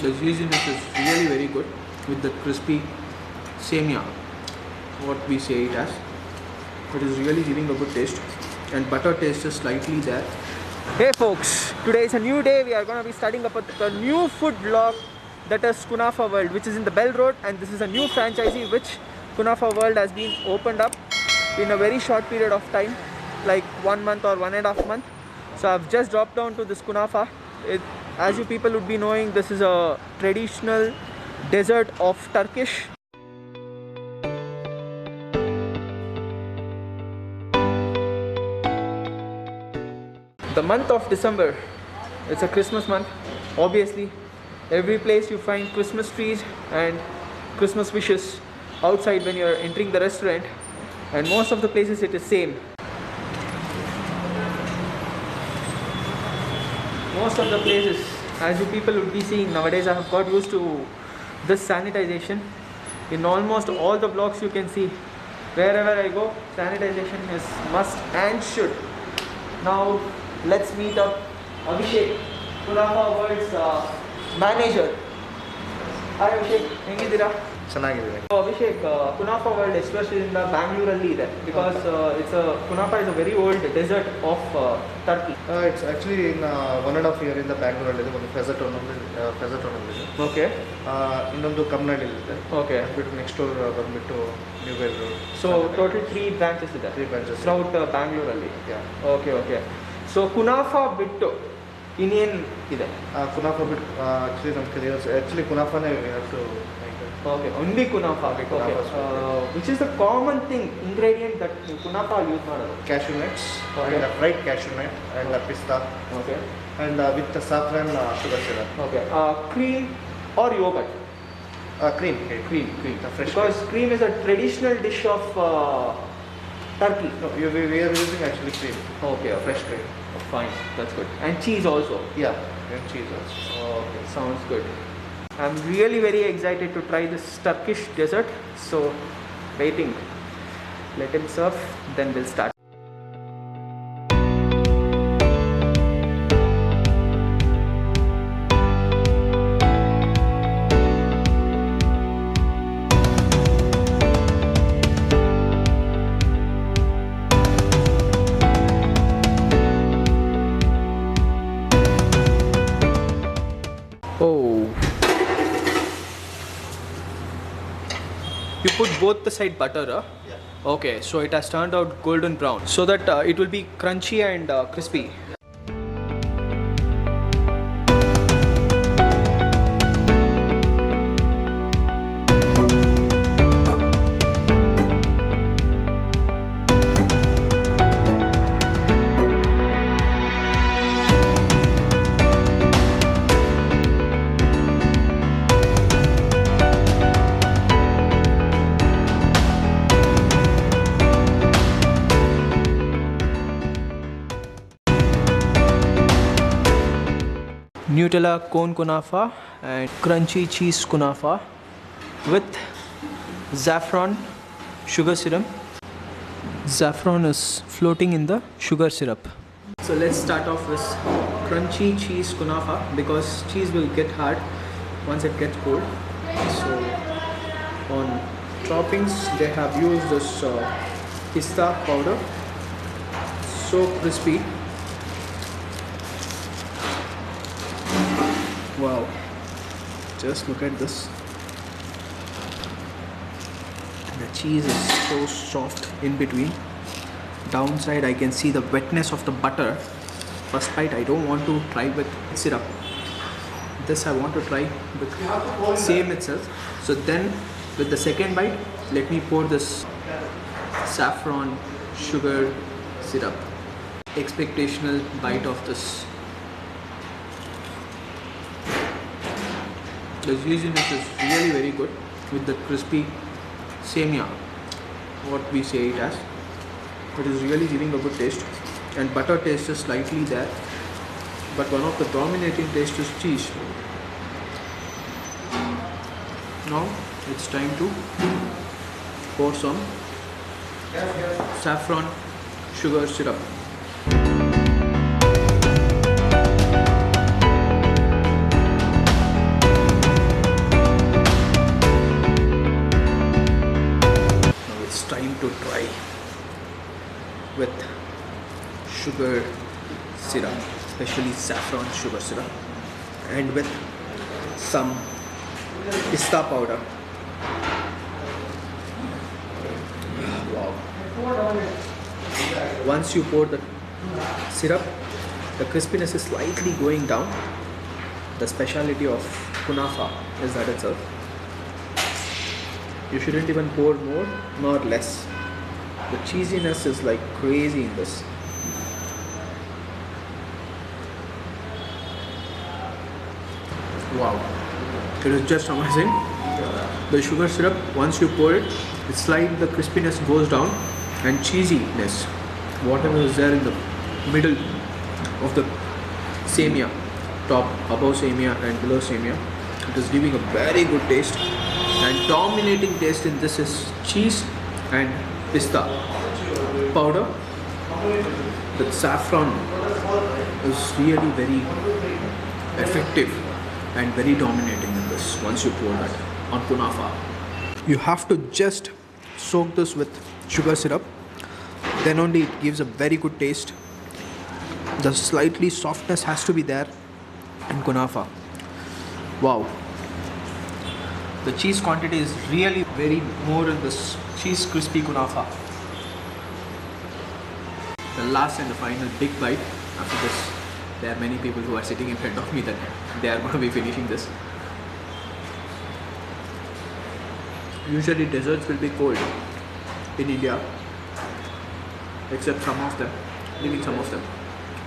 The cheesiness is really very good with the crispy semia, what we say it as. It is really giving a good taste, and butter taste is slightly there. Hey folks, today is a new day. We are going to be starting up a new food vlog, that is Kunafa World, which is in the Bell Road, and this is a new franchisee which Kunafa World has been opened up in a very short period of time, like 1 month or 1.5 months. So I've just dropped down to this Kunafa. As you people would be knowing, this is a traditional dessert of Turkish. The month of December, it's a Christmas month. Obviously, every place you find Christmas trees and Christmas wishes outside when you're entering the restaurant, and most of the places it is same. Most of the places, as you people would be seeing nowadays, I have got used to this sanitization. In almost all the vlogs you can see, wherever I go, sanitization is must and should. Now let's meet up Abhishek, Kunafa World's manager. Hi Abhishek, ಹೆಂಗಿದ್ದೀರಾ? ಚೆನ್ನಾಗಿದ್ದೀನಿ. So Abhishek, Kunafa World especially in the Bangalore ಇದೆ, because Kunafa is a very old dessert of Turkey. It's actually in 1.5 year in the Bangalore ಇದೆ, ಒಂದು ಫೆಸಟೋನ್ ಇದೆ. Okay. ಇನ್ನೊಂದು ಕಮ್ನಳ್ಳಿಲಿದೆ. Okay. ಬಿಟ್ಟು next door ಬಂದ್ಬಿಟ್ಟು new bell road. So total 3 branches ಇದೆ. 3 branches throughout Bangalore ಅಲ್ಲಿ. Yeah. Okay. So Kunafa ಬಿಟ್ಟು ಇನ್ನೇನು ಇದೆ? ಕುನಾಫಾ ಬಿಟ್ಟು ಆಕ್ಚುಲಿ ನಮ್ಮ ಕಲಿಯೋಸ್ ಆಕ್ಚುಲಿ ಕುನಾಫಾನೇ too. Okay, only Kunafa. Okay. Which is the common thing, ingredient that Kunafa use ಮಾಡೋದು? Cashew nuts. Okay. And fried cashew nut and pista. Okay. And with the saffron sugar syrup. Okay. Cream or yogurt? Cream. Cream. The fresh Because cream is a traditional dish of Turkey. No, we are using actually cream. Okay, fresh cream. Fine, that's good. And cheese also. Yeah, and cheese also. Okay, sounds good. I'm really very excited to try this Turkish dessert. So, waiting. Let him serve, then we'll start. Oh. You put both the side butter, huh? Yeah. Okay, so it has turned out golden brown, so that it will be crunchy and crispy. Nutella cone kunafa and crunchy cheese kunafa with saffron sugar syrup. Saffron is floating in the sugar syrup. So let's start off with crunchy cheese kunafa, because cheese will get hard once it gets cold. So on toppings they have used this pista powder, so crispy. Wow, just look at this. The cheese is so soft in between. Downside I can see the wetness of the butter. First bite I don't want to try with syrup. This I want to try with same itself. So then with the second bite, let me pour this saffron sugar syrup. Expectational bite of this. The cheesiness is really very good with the crispy semia, what we say it as. It is really giving a good taste, and butter taste is slightly there, but one of the dominating taste is cheese. Now it's time to pour some saffron sugar syrup. sugar syrup, especially saffron sugar syrup, and with some pista powder. Wow. Once you pour the syrup, the crispiness is slightly going down. The speciality of kunafa is that itself. You shouldn't even pour more nor less. The cheesiness is like crazy in this. Wow, it is just amazing. The sugar syrup, once you pour it, it's like the crispiness goes down, and cheesiness, whatever is there in the middle of the semia, top, above semia and below semia, it is giving a very good taste. And dominating taste in this is cheese and pista powder. The saffron is really very effective and very dominating in this once you pour that on kunafa. You have to just soak this with sugar syrup, then only it gives a very good taste. The slightly softness has to be there in kunafa. Wow. The cheese quantity is really very more in this cheese crispy kunafa. The last and the final big bite. After this, there are many people who are sitting in front of me that they are going to be finishing this. Usually desserts will be cold in India, except some of them, leaving some of them.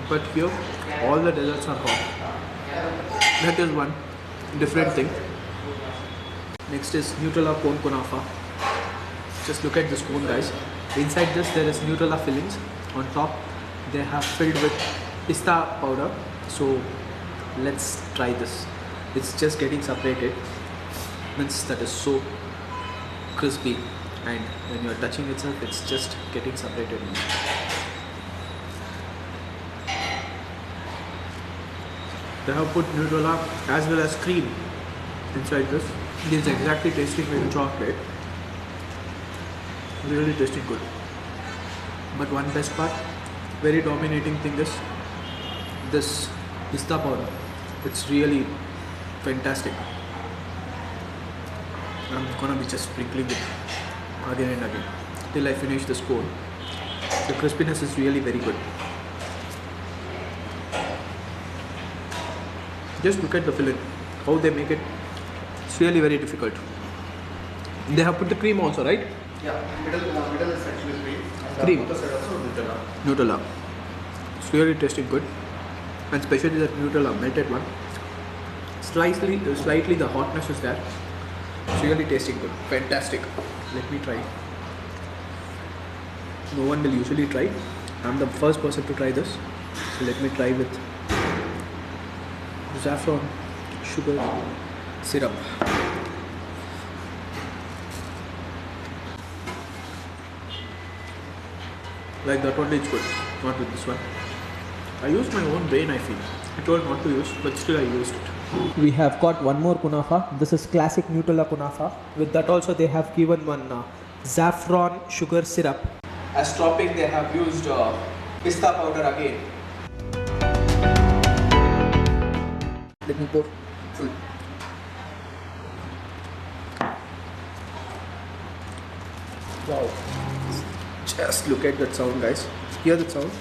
But here, all the desserts are hot. That is one different thing. Next is Nutella cone kunafa. Just look at this cone, guys. Inside this there is Nutella fillings. On top they have filled with pista powder. So let's try this. It's just getting separated. Means that is so crispy, and when you are touching itself, it's just getting separated. They have put Nutella as well as cream inside this. It is exactly tasting like chocolate. Really tasting good. But one best part, very dominating thing is this pista powder. It's really fantastic. I'm gonna be just sprinkling it again and again till I finish this cone. The crispiness is really very good. Just look at the filling, how they make it. It's really very difficult. They have put the cream also, right? Yeah, middle is actually cream. Cream. On the side also Nutella. Nutella. It's really tasting good, and especially that Nutella melted one. Slightly the hotness is there. It's really tasting good. Fantastic. Let me try. No one will usually try. I'm the first person to try this. So let me try with saffron sugar syrup. Like that one is good, not with this one. I used my own brain, I feel. I told not to use, but still I used it. We have got one more kunafa. This is classic Nutella kunafa. With that also they have given one saffron sugar syrup. As topping they have used pista powder again. Let me pour full. Wow. Just look at that sound, guys. Hear that sound?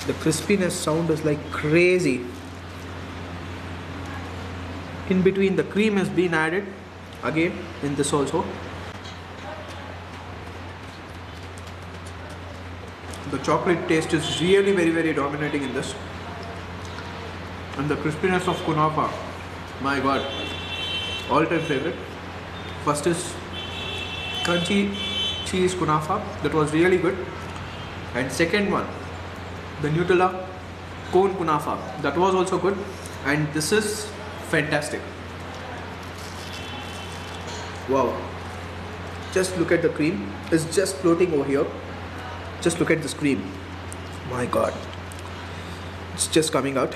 The crispiness sound is like crazy. In between the cream has been added again in this also. The chocolate taste is really very dominating in this. And the crispiness of kunafa, my god, all-time favorite. First is crunchy cheese kunafa, that was really good. And second one, the Nutella cone kunafa, that was also good. And this is fantastic. Wow, just look at the cream, it's just floating over here. Just look at this cream, my god, it's just coming out.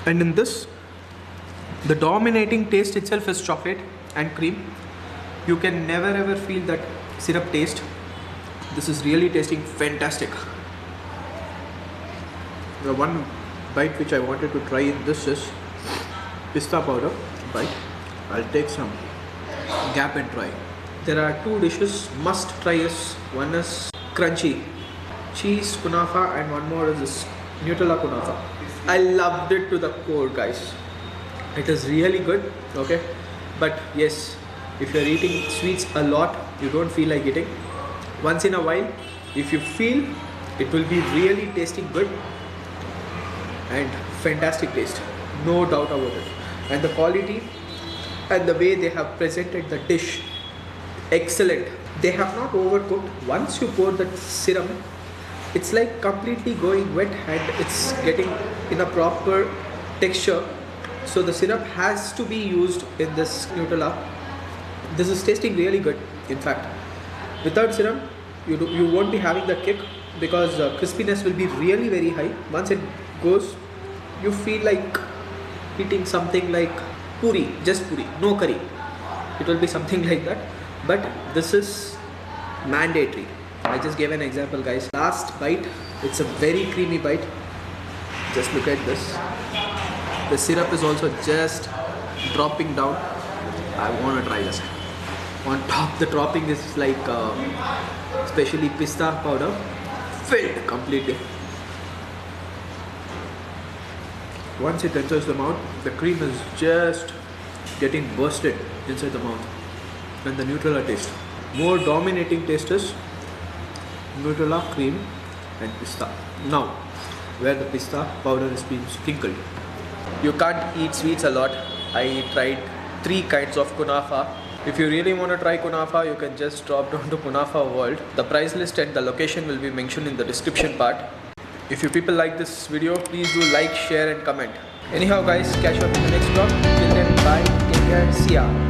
And in this, the dominating taste itself is chocolate and cream. You can never ever feel that syrup taste. This is really tasting fantastic. The one bite which I wanted to try in this is pista powder bite. I'll take some gap and try. There are two dishes must try is one is crunchy cheese kunafa and one more is this Nutella kunafa. I loved it to the core, guys. It is really good, okay? But yes, if you're eating sweets a lot, you don't feel like eating. Once in a while, if you feel, it will be really tasting good and fantastic taste, no doubt about it. And the quality and the way they have presented the dish, excellent. They have not overcooked. Once you pour the serum, it's like completely going wet and it's getting in a proper texture. So the syrup has to be used in this Nutella. This is tasting really good. In fact, without syrup, you won't be having the kick because crispiness will be really very high. Once it goes, you feel like eating something like puri, just puri, no curry. It will be something like that. But this is mandatory. I just gave an example, guys. Last bite, it's a very creamy bite. Just look at this. The syrup is also just dropping down. I want to try this. On top, the topping is like especially pista powder, filled completely. Once it enters the mouth, the cream is just getting bursted inside the mouth. And the Nutella taste. More dominating taste is Nutella, cream and pista. Now, where the pista powder is being sprinkled. You can't eat sweets a lot. I tried 3 kinds of kunafa. If you really want to try kunafa, you can just drop down to Kunafa World. The price list and the location will be mentioned in the description part. If you people like this video, please do like, share and comment. Anyhow guys, catch you up in the next vlog. Till then, bye, take care, see ya.